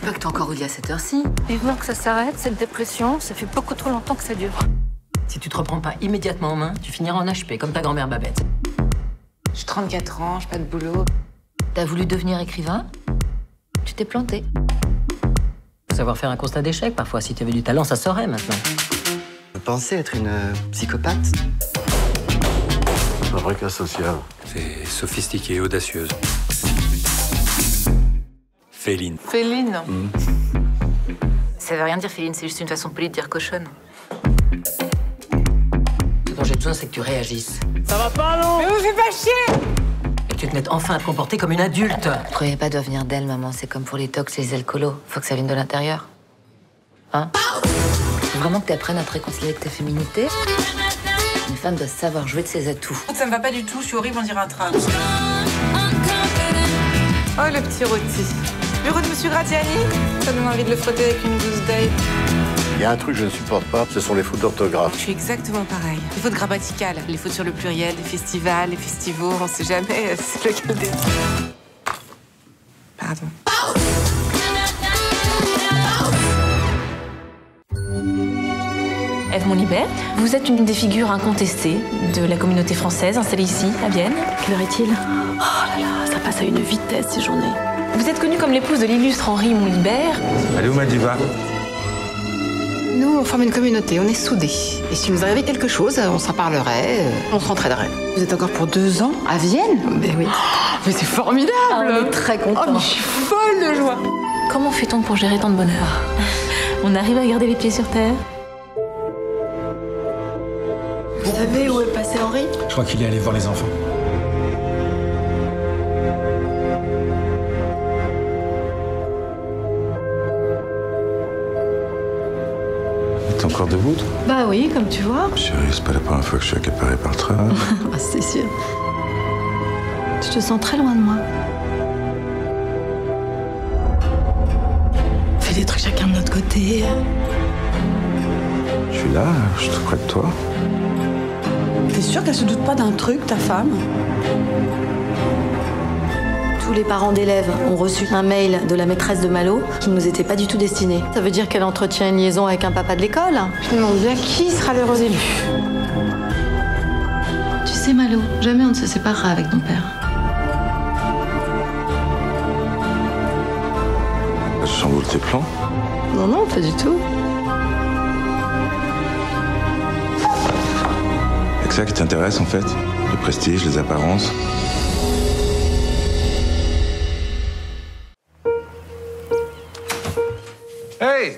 pas que t'es encore au lit à cette heure-ci. Vivement que ça s'arrête, cette dépression, ça fait beaucoup trop longtemps que ça dure. Si tu te reprends pas immédiatement en main, tu finiras en HP, comme ta grand-mère Babette. J'ai 34 ans, j'ai pas de boulot. T'as voulu devenir écrivain? Tu t'es planté. Faut savoir faire un constat d'échec, parfois. Si tu avais du talent, ça saurait maintenant. Vous pensez être une psychopathe? Un vrai cas social. C'est sophistiqué et audacieuse. Féline. Féline. Ça veut rien dire, Féline, c'est juste une façon polie de dire cochonne. Ce dont j'ai besoin, c'est que tu réagisses. Ça va pas, non? Mais vous faites pas chier! Et que tu te mettes enfin à te comporter comme une adulte. Vous croyez pas doit venir d'elle, maman. C'est comme pour les tox, les alcoolos. Faut que ça vienne de l'intérieur. Hein? Faut vraiment que t'apprennes à te réconcilier avec ta féminité. Une femme doit savoir jouer de ses atouts. Ça me va pas du tout, je suis horrible, on dirait un train. Oh, le petit rôti. Bureau de Monsieur Gratiani. Ça donne envie de le frotter avec une gousse d'ail. Il y a un truc que je ne supporte pas, ce sont les fautes d'orthographe. Je suis exactement pareil. Les fautes grammaticales, les fautes sur le pluriel, les festivals, les festivals, on sait jamais c'est lequel des... Pardon. Ève Monlibert, vous êtes une des figures incontestées de la communauté française installée ici, à Vienne. Quelle heure est-il? Oh là là, ça passe à une vitesse ces journées. Vous êtes connue comme l'épouse de l'illustre Henri Monlibert. Allez où ma diva? Nous, on forme une communauté, on est soudés. Et si nous arrivait quelque chose, on s'en parlerait, on s'entraiderait. Vous êtes encore pour 2 ans à Vienne? Ben oui. Mais c'est formidable! Ah, on est très contents. Oh, mais je suis folle de joie! Comment fait-on pour gérer tant de bonheur? On arrive à garder les pieds sur terre? Vous savez où est passé Henri? Je crois qu'il est allé voir les enfants. T'es encore debout, toi? Bah oui, comme tu vois. Chérie, c'est pas la première fois que je suis accaparé par le travail. Ah, c'est sûr. Je te sens très loin de moi. On fait des trucs chacun de notre côté. Je suis là, je suis tout près de toi. T'es sûr qu'elle se doute pas d'un truc, ta femme? Tous les parents d'élèves ont reçu un mail de la maîtresse de Malo qui ne nous était pas du tout destiné. Ça veut dire qu'elle entretient une liaison avec un papa de l'école? Je me demande bien qui sera l'heureux élu. Tu sais, Malo, jamais on ne se séparera avec ton père. Je chamboule tes plans. Non, non, pas du tout. C'est que ça qui t'intéresse en fait? Le prestige, les apparences? Hey!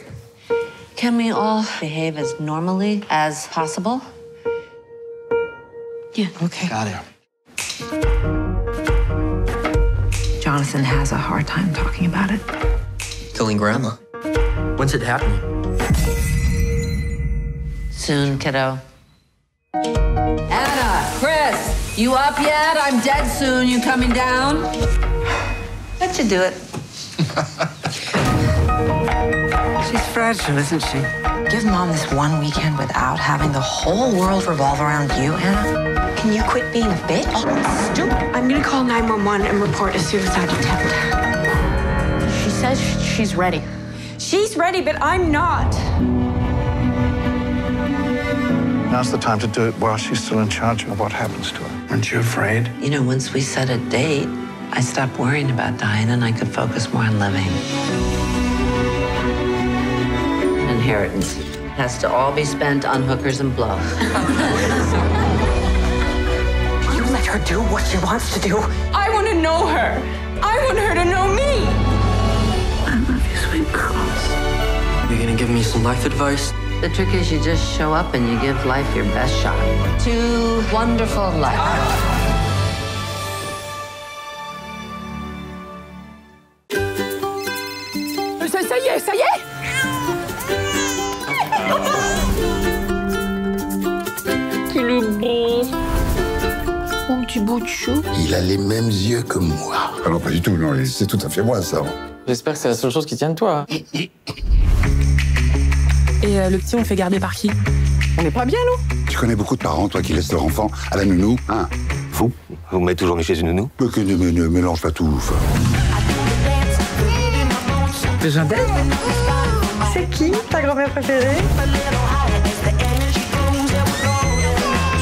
Can we all behave as normally as possible? Yeah, okay. Got it. Jonathan has a hard time talking about it. Killing grandma. When's it happening? Soon, kiddo. Anna, Chris, you up yet? I'm dead soon. You coming down? Let you do it. She's fragile, isn't she? Give Mom this one weekend without having the whole world revolve around you, Anna. Can you quit being a bitch? Stupid. I'm gonna call 911 and report a suicide attempt. She says she's ready. She's ready, but I'm not. Now's the time to do it while she's still in charge of what happens to her. Aren't you afraid? You know, once we set a date, I stopped worrying about dying and I could focus more on living. Inheritance has to all be spent on hookers and blow. You let her do what she wants to do. I want to know her. I want her to know me. I love you, sweet girls. You gonna give me some life advice? The trick is you just show up and you give life your best shot. To wonderful life. Ça y est, ça y est. Qu'il est beau. Mon petit bout de chou. Il a les mêmes yeux que moi. Alors pas du tout, non, c'est tout à fait moi ça. J'espère que c'est la seule chose qui tient de toi. Et le petit, on le fait garder par qui? On n'est pas bien, nous? Tu connais beaucoup de parents, toi, qui laissent leur enfant à la nounou, hein? Vous m'avez toujours mis chez une nounou? Que ne mélange pas tout. Besoin d'aide? C'est qui ta grand-mère préférée?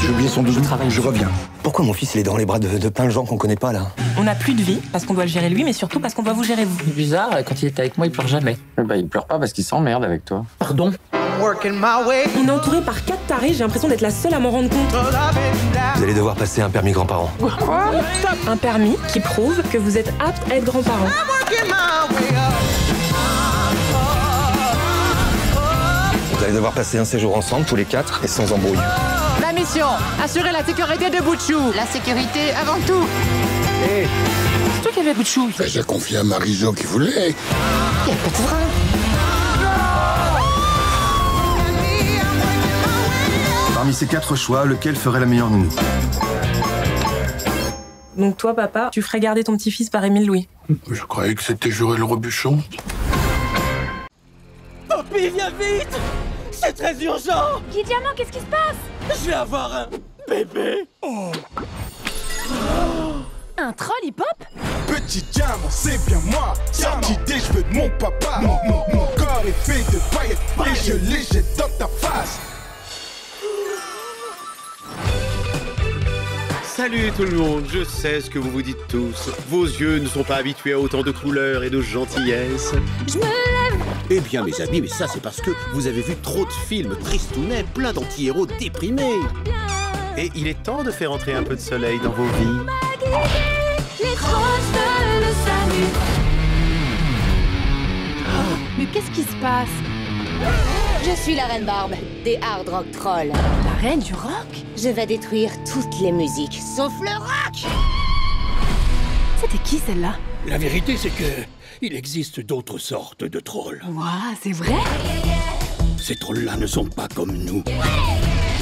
J'ai oublié son doudou, je reviens. Pourquoi mon fils il est dans les bras de plein de gens qu'on connaît pas là? On n'a plus de vie parce qu'on doit le gérer lui, mais surtout parce qu'on doit vous gérer vous. C'est bizarre, quand il est avec moi, il pleure jamais. Bah, il pleure pas parce qu'il s'emmerde avec toi. Pardon? On est entouré par 4 tarés, j'ai l'impression d'être la seule à m'en rendre compte. Vous allez devoir passer un permis grand-parent. Quoi? Un permis qui prouve que vous êtes apte à être grand-parent. Vous allez devoir passer un séjour ensemble, tous les 4, et sans embrouille. La mission, assurer la sécurité de Bouchou. La sécurité avant tout. C'est toi qui avais Bouchou. J'ai confié à Marijo qui voulait. Il y a pas de frein. Parmi ces 4 choix, lequel ferait la meilleure nounou? Donc toi, papa, tu ferais garder ton petit-fils par Émile Louis. Je croyais que c'était Joël Robuchon. Poppy, viens vite! C'est très urgent! Guy Diamant, qu'est-ce qui se passe? Je vais avoir un bébé! Oh. Un troll hip-hop? Petit diamant, c'est bien moi. Sorti des cheveux de mon papa. Mon corps est fait de paillettes et je les jette dans ta face. Salut tout le monde, je sais ce que vous vous dites tous. Vos yeux ne sont pas habitués à autant de couleurs et de gentillesse. Je me lève! Eh bien mes amis, mais ça c'est parce que vous avez vu trop de films tristounets, plein d'anti-héros déprimés. Et il est temps de faire entrer un peu de soleil dans vos vies. Les trolls veulent le salut. Mais qu'est-ce qui se passe? Je suis la Reine Barbe, des Hard Rock Trolls. La reine du rock? Je vais détruire toutes les musiques, sauf le rock! C'était qui celle-là? La vérité, c'est que il existe d'autres sortes de trolls. Waouh, c'est vrai? Ces trolls-là ne sont pas comme nous.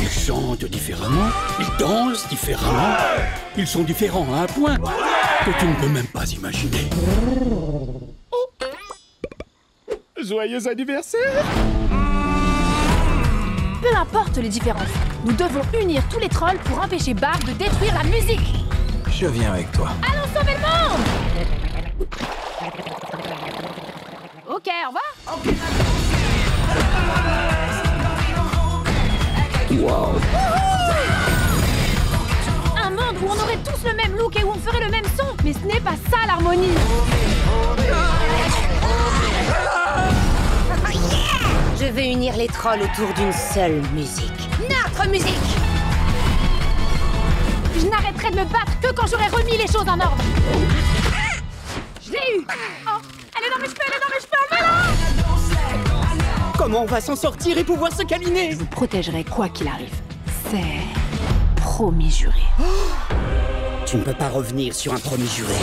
Ils chantent différemment, ils dansent différemment. Ils sont différents à un point que tu ne peux même pas imaginer. Joyeux anniversaire! Peu importe les différences, nous devons unir tous les trolls pour empêcher Barbe de détruire la musique. Je viens avec toi. Allons sauver le monde! Ok, au revoir. Wow. Un monde où on aurait tous le même look et où on ferait le même son. Mais ce n'est pas ça l'harmonie. Je vais unir les trolls autour d'une seule musique. Notre musique! Je n'arrêterai de me battre que quand j'aurai remis les choses en ordre. Je l'ai eu! Oh, elle est dans mes cheveux, elle est dans mes cheveux, enlevez-la! Comment on va s'en sortir et pouvoir se câliner? Je vous protégerai quoi qu'il arrive. C'est promis juré. Tu ne peux pas revenir sur un promis juré.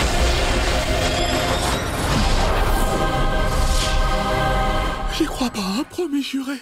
J'y crois pas, promis juré.